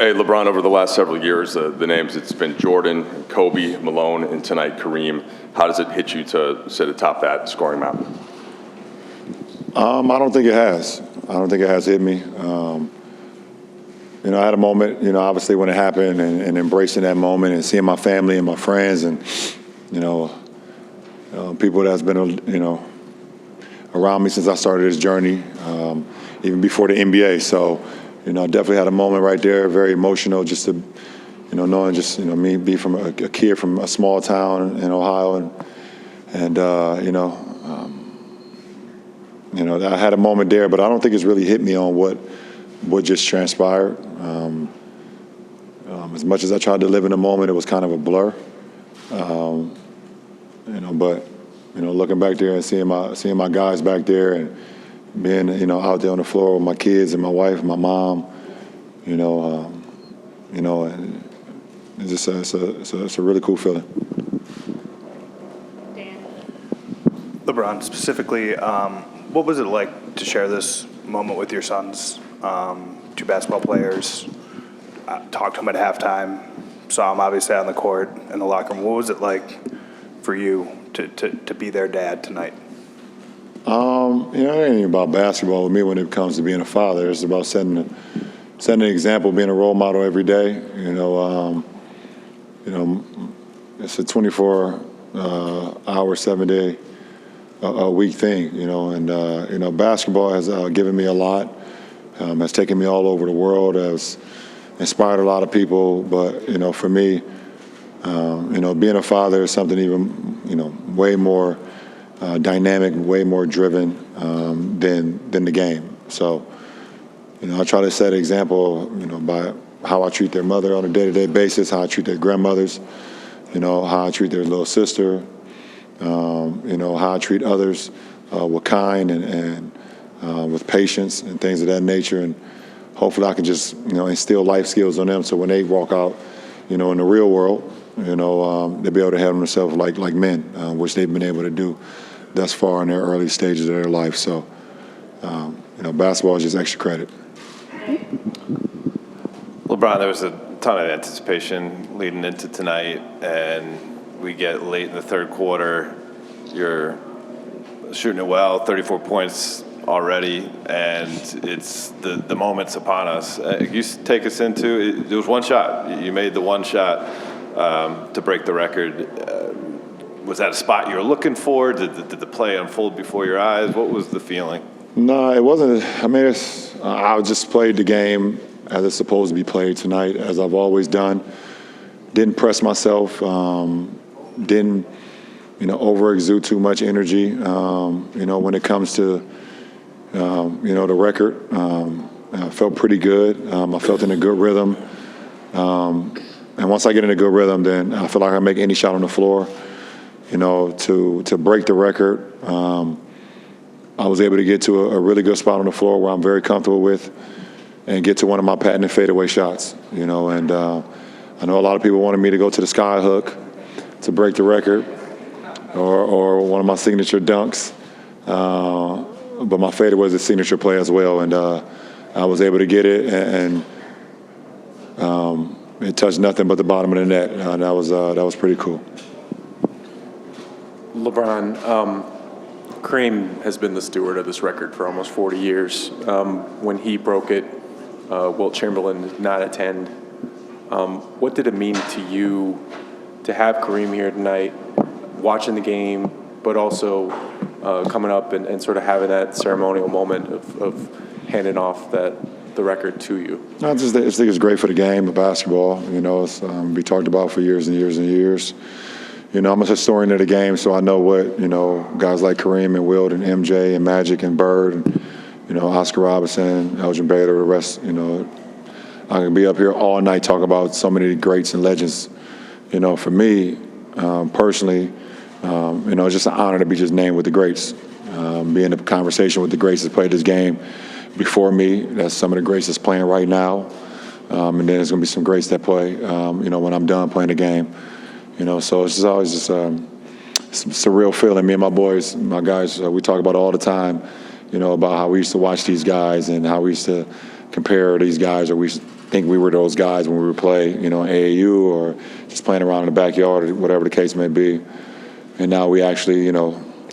Hey, LeBron, over the last several years, the names, it's been Jordan, Kobe, Malone, and tonight Kareem. How does it hit you to sit atop that scoring map? I don't think it has. I don't think it has hit me. I had a moment, obviously when it happened and embracing that moment and seeing my family and my friends and, people that's been, around me since I started this journey, even before the NBA. So, definitely had a moment right there, very emotional, just to, knowing just, me be from a kid from a small town in Ohio, and I had a moment there, but I don't think it's really hit me on what just transpired. As much as I tried to live in the moment, it was kind of a blur. But looking back there and seeing my guys back there and being out there on the floor with my kids and my wife and my mom, and it's a really cool feeling. LeBron, specifically, what was it like to share this moment with your sons? Two basketball players, talked to them at halftime, saw them obviously on the court in the locker room. What was it like for you to be their dad tonight? It ain't even about basketball with me when it comes to being a father. It's about setting an example, being a role model every day. It's a 24-hour, 7-day a week thing, and basketball has given me a lot, has taken me all over the world, has inspired a lot of people. But, for me, being a father is something even, way more dynamic, way more driven than the game. So, I try to set an example, by how I treat their mother on a day-to-day basis, how I treat their grandmothers, how I treat their little sister, how I treat others with kind and with patience and things of that nature. And hopefully I can just, instill life skills on them so when they walk out, in the real world, they'll be able to handle themselves like men, which they've been able to do thus far in their early stages of their life. So, basketball is just extra credit. LeBron, there was a ton of anticipation leading into tonight, and we get late in the third quarter. You're shooting it well, 34 points already, and it's the moment's upon us. You take us into, there was one shot. You made the one shot to break the record. Was that a spot you were looking for? Did the play unfold before your eyes? What was the feeling? No, it wasn't. I just played the game as it's supposed to be played tonight, as I've always done. Didn't press myself. Didn't, over-exude too much energy. When it comes to, the record, I felt pretty good. I felt in a good rhythm. And once I get in a good rhythm, then I feel like I can make any shot on the floor. To break the record, I was able to get to a really good spot on the floor where I'm very comfortable with and get to one of my patented fadeaway shots, and I know a lot of people wanted me to go to the sky hook to break the record or one of my signature dunks, but my fadeaway was a signature play as well, and I was able to get it, and it touched nothing but the bottom of the net. That was pretty cool. LeBron, Kareem has been the steward of this record for almost 40 years. When he broke it, Wilt Chamberlain did not attend. What did it mean to you to have Kareem here tonight, watching the game, but also coming up and sort of having that ceremonial moment of handing off the record to you? I just think it's great for the game of basketball. It's we talked about for years and years and years. I'm a historian of the game, so I know what, guys like Kareem and Wilt and MJ and Magic and Bird and, Oscar Robertson, Elgin Baylor, the rest, I can be up here all night talking about so many greats and legends. For me, personally, it's just an honor to be just named with the greats. Be in a conversation with the greats that played this game before me. That's some of the greats that's playing right now. And then there's going to be some greats that play, when I'm done playing the game. So it's just always just surreal feeling. Me and my boys, my guys, we talk about it all the time, about how we used to watch these guys and how we used to compare these guys, or we think we were those guys when we would play, in AAU or just playing around in the backyard or whatever the case may be. And now we actually,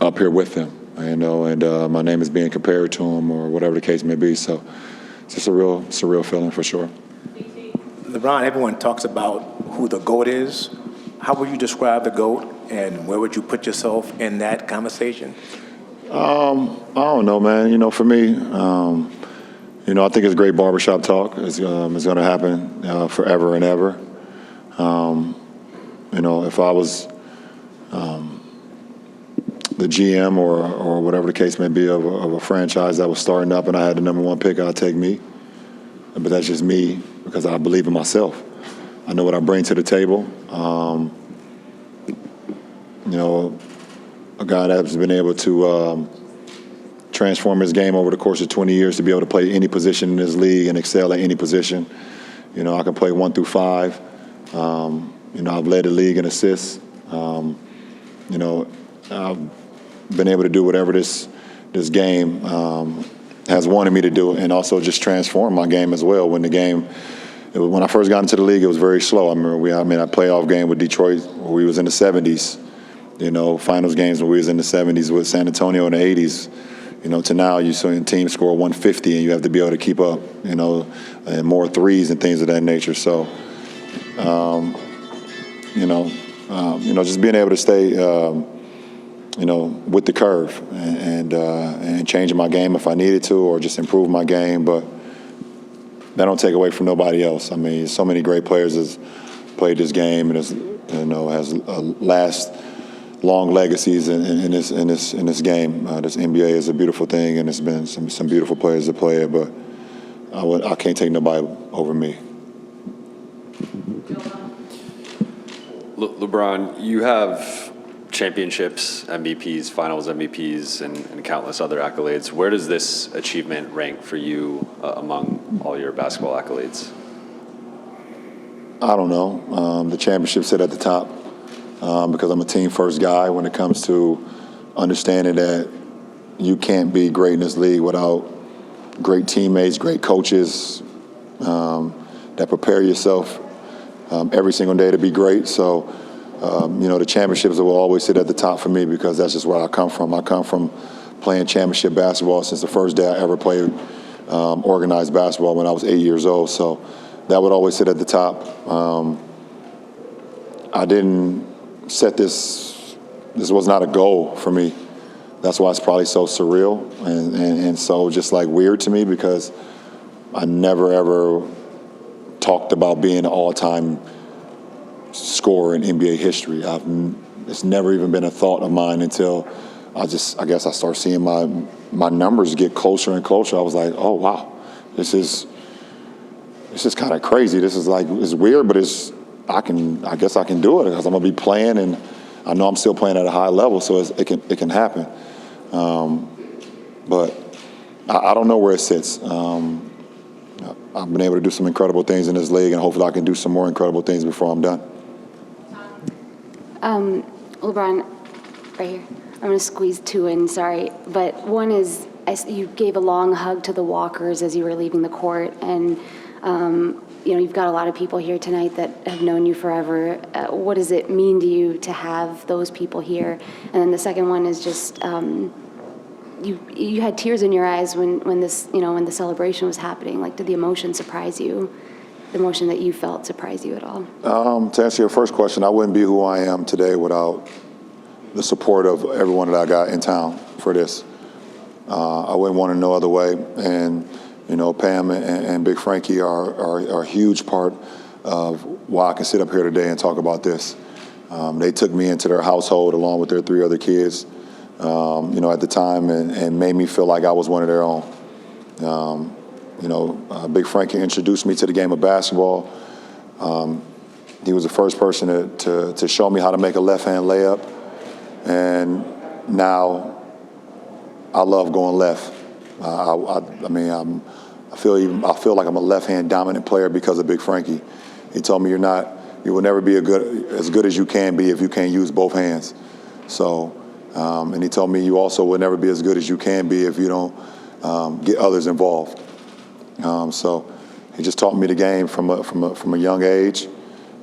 up here with them, and my name is being compared to them or whatever the case may be. So it's just a real surreal feeling for sure. LeBron, everyone talks about who the GOAT is. How would you describe the GOAT, and where would you put yourself in that conversation? I don't know, man. For me, I think it's great barbershop talk. It's going to happen forever and ever. If I was the GM or whatever the case may be of a franchise that was starting up and I had the number one pick, I'd take me. But that's just me because I believe in myself. I know what I bring to the table. A guy that's been able to transform his game over the course of 20 years to be able to play any position in this league and excel at any position. I can play 1 through 5. I've led the league in assists. I've been able to do whatever this game has wanted me to do, and also just transform my game as well. When I first got into the league, it was very slow. I remember a playoff game with Detroit where we was in the 70s. Finals games when we was in the 70s with San Antonio in the 80s. To now you see teams score 150 and you have to be able to keep up. And more threes and things of that nature. So, just being able to stay, with the curve and changing my game if I needed to, or just improve my game, but that don't take away from nobody else. So many great players has played this game and has last long legacies in this game. This NBA is a beautiful thing, and it's been some beautiful players that play it, but I can't take nobody over me. LeBron, you have championships, MVPs, finals MVPs, and countless other accolades. Where does this achievement rank for you among all your basketball accolades? I don't know. The championships sit at the top because I'm a team-first guy when it comes to understanding that you can't be great in this league without great teammates, great coaches that prepare yourself every single day to be great. So, the championships will always sit at the top for me because that's just where I come from. I come from playing championship basketball since the first day I ever played organized basketball when I was 8 years old. So that would always sit at the top. I didn't set this was not a goal for me. That's why it's probably so surreal and so just like weird to me, because I never ever talked about being an all-time scorer in NBA history. It's never even been a thought of mine until I guess I start seeing my numbers get closer and closer. I was like, oh wow, this is kind of crazy. This is it's weird, but I guess I can do it because I'm gonna be playing, and I know I'm still playing at a high level, so it can happen. But I don't know where it sits. I've been able to do some incredible things in this league, and hopefully I can do some more incredible things before I'm done. LeBron, right here. I'm going to squeeze 2 in, sorry. But one is, you gave a long hug to the walkers as you were leaving the court, and you've got a lot of people here tonight that have known you forever. What does it mean to you to have those people here? And then the second one is just, you had tears in your eyes when the celebration was happening. Did the emotion surprise you? The emotion that you felt surprise you at all? To answer your first question, I wouldn't be who I am today without the support of everyone that I got in town for this. I wouldn't want it no other way. And, Pam and Big Frankie are a huge part of why I can sit up here today and talk about this. They took me into their household along with their 3 other kids, at the time, and made me feel like I was one of their own. Big Frankie introduced me to the game of basketball. He was the first person to show me how to make a left-hand layup, and now I love going left. I feel like I'm a left-hand dominant player because of Big Frankie. He told me you will never be as good as you can be if you can't use both hands. So, and he told me you also will never be as good as you can be if you don't get others involved. So he just taught me the game from a young age,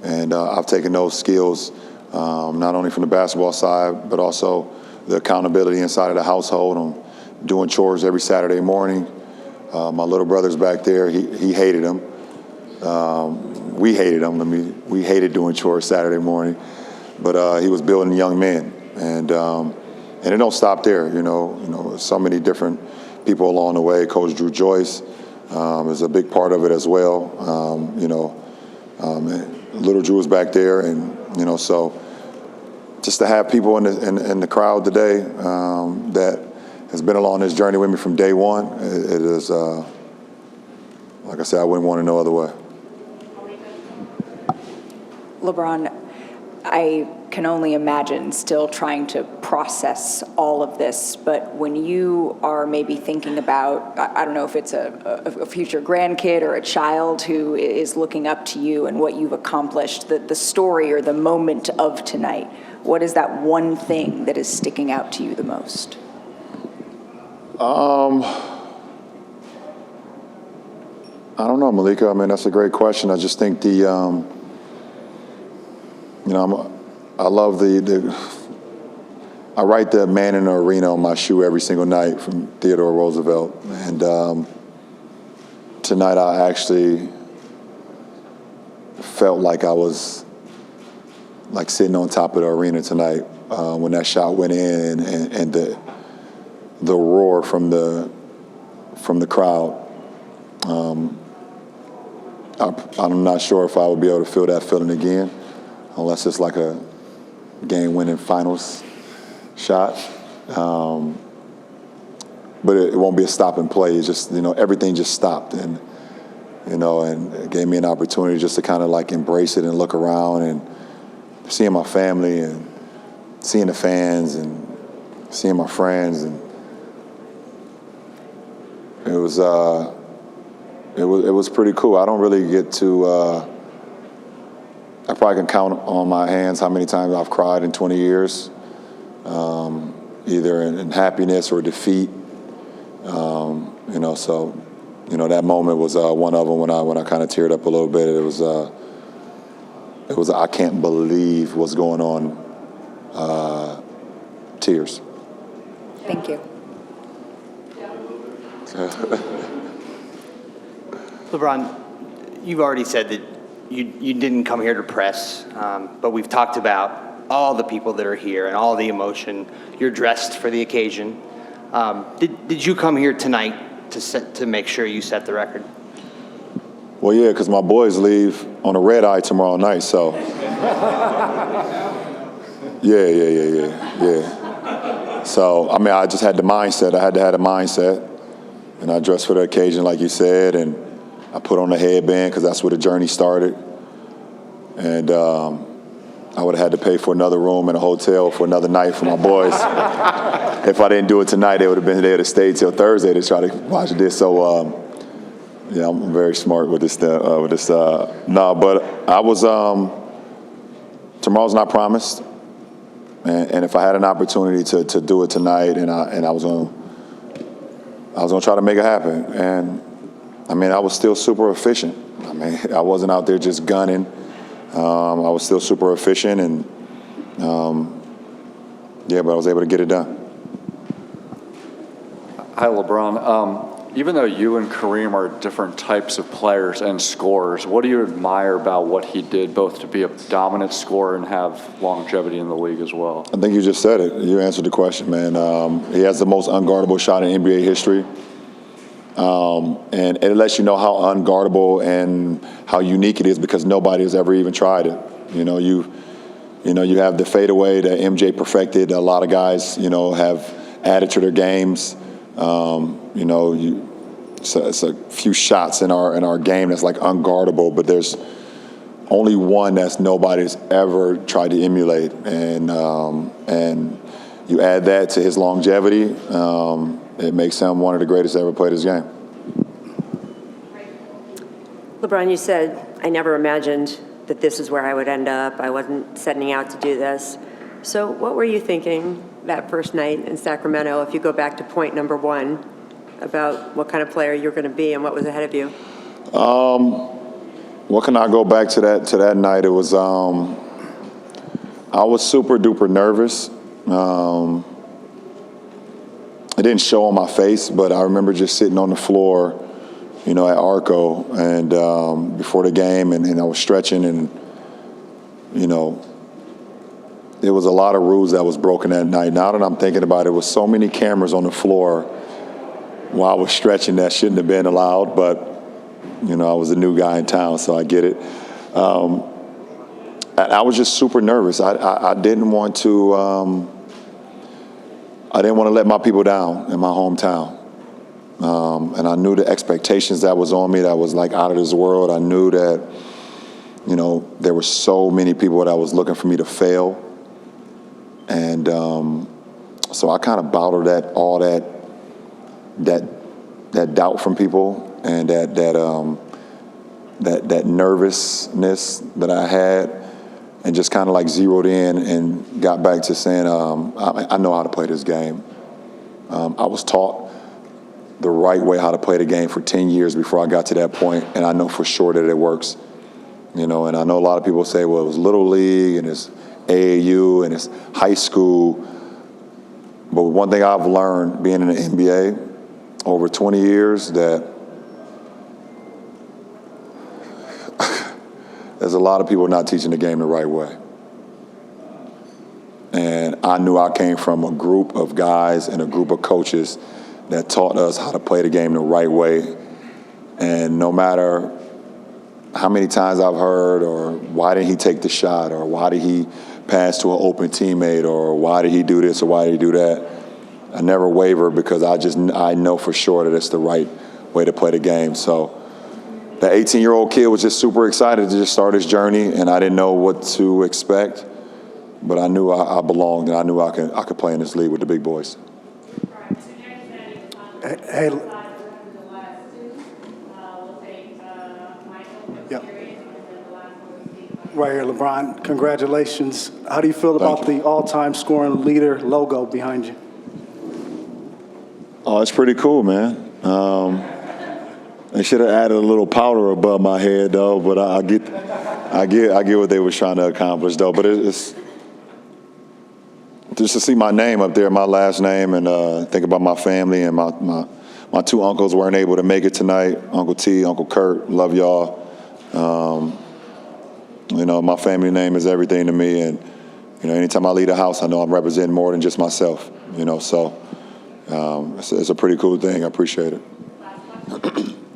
and I've taken those skills not only from the basketball side, but also the accountability inside of the household. I'm doing chores every Saturday morning. My little brother's back there. He hated them. We hated them. We hated doing chores Saturday morning, but he was building young men, and it don't stop there. You know, so many different people along the way. Coach Drew Joyce is a big part of it as well. Little Drew was back there, and so just to have people in the crowd today that has been along this journey with me from day one, it is like I said, I wouldn't want it no other way. LeBron, I can only imagine still trying to process all of this, but when you are maybe thinking about, I don't know if it's a future grandkid or a child who is looking up to you and what you've accomplished, the story or the moment of tonight, what is that one thing that is sticking out to you the most? I don't know, Malika. I mean, that's a great question. I just think I love I write the man in the arena on my shoe every single night from Theodore Roosevelt. And tonight I actually felt like I was like sitting on top of the arena tonight when that shot went in and the roar from the crowd. I'm not sure if I would be able to feel that feeling again, unless it's like a game-winning finals shot. But it won't be a stop and play. It's just, everything just stopped, and it gave me an opportunity just to kind of like embrace it and look around and seeing my family and seeing the fans and seeing my friends, and it was pretty cool. I don't really get to. I probably can count on my hands how many times I've cried in 20 years, either in happiness or defeat. So that moment was one of them when I kind of teared up a little bit. It was I can't believe what's going on. Tears. Thank you. LeBron, you've already said that you didn't come here to press, but we've talked about all the people that are here and all the emotion. You're dressed for the occasion. Did you come here tonight to make sure you set the record? Well, yeah, because my boys leave on a red eye tomorrow night, so. Yeah. So, I mean, I just had the mindset. I had to have a mindset. And I dressed for the occasion, like you said, and I put on a headband because that's where the journey started. And I would have had to pay for another room in a hotel for another night for my boys. If I didn't do it tonight, they would have been there to stay till Thursday to try to watch this. So, yeah, I'm very smart with this. No, but I was. Tomorrow's not promised, and if I had an opportunity to do it tonight, and I was gonna try to make it happen. And I mean, I was still super efficient. I mean, I wasn't out there just gunning. I was still super efficient, and but I was able to get it done. Hi, LeBron. Even though you and Kareem are different types of players and scorers, what do you admire about what he did, both to be a dominant scorer and have longevity in the league as well? I think you just said it. You answered the question, man. He has the most unguardable shot in NBA history. And it lets you know how unguardable and how unique it is because nobody has ever even tried it. You have the fadeaway that MJ perfected. A lot of guys, have added to their games. It's a few shots in our game that's like unguardable, but there's only one that's nobody's ever tried to emulate, and you add that to his longevity, it makes him one of the greatest to ever play this game. LeBron, you said, I never imagined that this is where I would end up. I wasn't setting out to do this. So what were you thinking that first night in Sacramento, if you go back to point number one, about what kind of player you're going to be and what was ahead of you? What can I go back to that night? It was I was super duper nervous. It didn't show on my face, but I remember just sitting on the floor, at Arco and before the game, and I was stretching, and there was a lot of rules that was broken that night. Now that I'm thinking about it, there was so many cameras on the floor while I was stretching that shouldn't have been allowed, but I was a new guy in town, so I get it. I was just super nervous. I didn't want to. I didn't want to let my people down in my hometown. And I knew the expectations that was on me that was like out of this world. I knew that, there were so many people that was looking for me to fail. And so I kind of bottled all that doubt from people and that nervousness that I had, and just kind of like zeroed in and got back to saying, I know how to play this game. I was taught the right way how to play the game for 10 years before I got to that point, and I know for sure that it works. And I know a lot of people say, well, it was Little League and it's AAU and it's high school. But one thing I've learned being in the NBA over 20 years, that there's a lot of people not teaching the game the right way. And I knew I came from a group of guys and a group of coaches that taught us how to play the game the right way. And no matter how many times I've heard, or why didn't he take the shot, or why did he pass to an open teammate, or why did he do this, or why did he do that, I never waver, because I know for sure that it's the right way to play the game. So that 18-year-old kid was just super excited to just start his journey, and I didn't know what to expect, but I knew I belonged, and I knew I could play in this league with the big boys. Hey, yeah. Right here, LeBron, congratulations. How do you feel about the all-time scoring leader logo behind you? Oh, it's pretty cool, man. They should have added a little powder above my head, though. But I get what they was trying to accomplish, though. But it's just to see my name up there, my last name, and think about my family, and my two uncles weren't able to make it tonight. Uncle T, Uncle Kurt, love y'all. My family name is everything to me, and anytime I leave the house, I know I'm representing more than just myself. So it's a pretty cool thing. I appreciate it.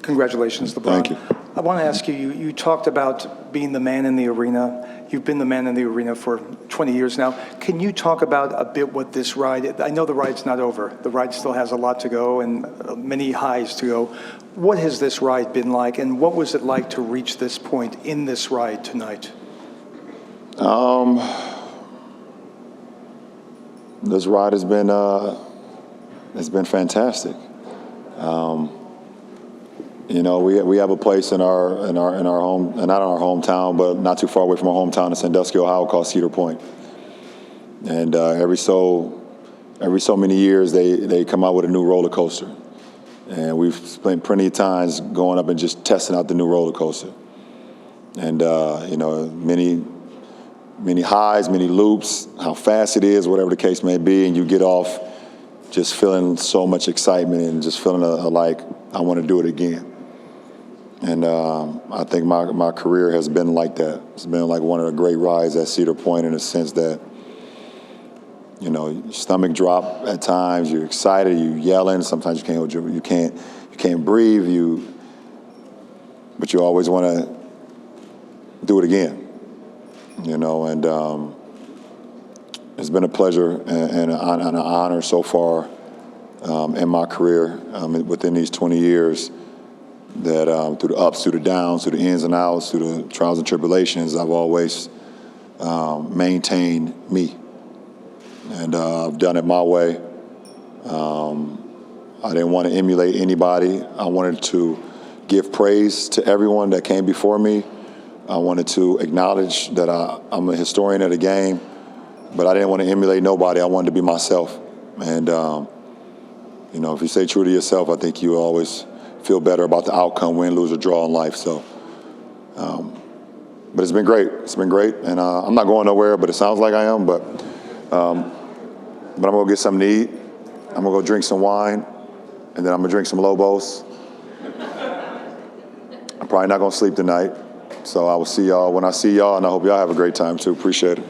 Congratulations, LeBron. Thank you. I want to ask you, you talked about being the man in the arena. You've been the man in the arena for 20 years now. Can you talk about a bit what this ride, I know the ride's not over. The ride still has a lot to go and many highs to go. What has this ride been like, and what was it like to reach this point in this ride tonight? This ride has been it's been fantastic. We have a place in our home, not in our hometown, but not too far away from our hometown in Sandusky, Ohio, called Cedar Point. And every so many years, they come out with a new roller coaster, and we've spent plenty of times going up and just testing out the new roller coaster. And many highs, many loops, how fast it is, whatever the case may be, and you get off just feeling so much excitement and just feeling like I want to do it again. And I think my career has been like that. It's been like one of the great rides at Cedar Point, in the sense that, your stomach drop at times, you're excited, you're yelling, sometimes you can't breathe, but you always want to do it again. And it's been a pleasure and an honor so far in my career within these 20 years, that through the ups, through the downs, through the ins and outs, through the trials and tribulations, I've always maintained me. And I've done it my way. I didn't want to emulate anybody. I wanted to give praise to everyone that came before me. I wanted to acknowledge that I'm a historian of the game, but I didn't want to emulate nobody. I wanted to be myself. And, if you stay true to yourself, I think you always feel better about the outcome, win, lose, or draw in life. So, but it's been great. It's been great, and I'm not going nowhere, but it sounds like I am. But I'm gonna go get something to eat. I'm gonna go drink some wine, and then I'm gonna drink some Lobos. I'm probably not gonna sleep tonight. So I will see y'all when I see y'all, and I hope y'all have a great time too. Appreciate it.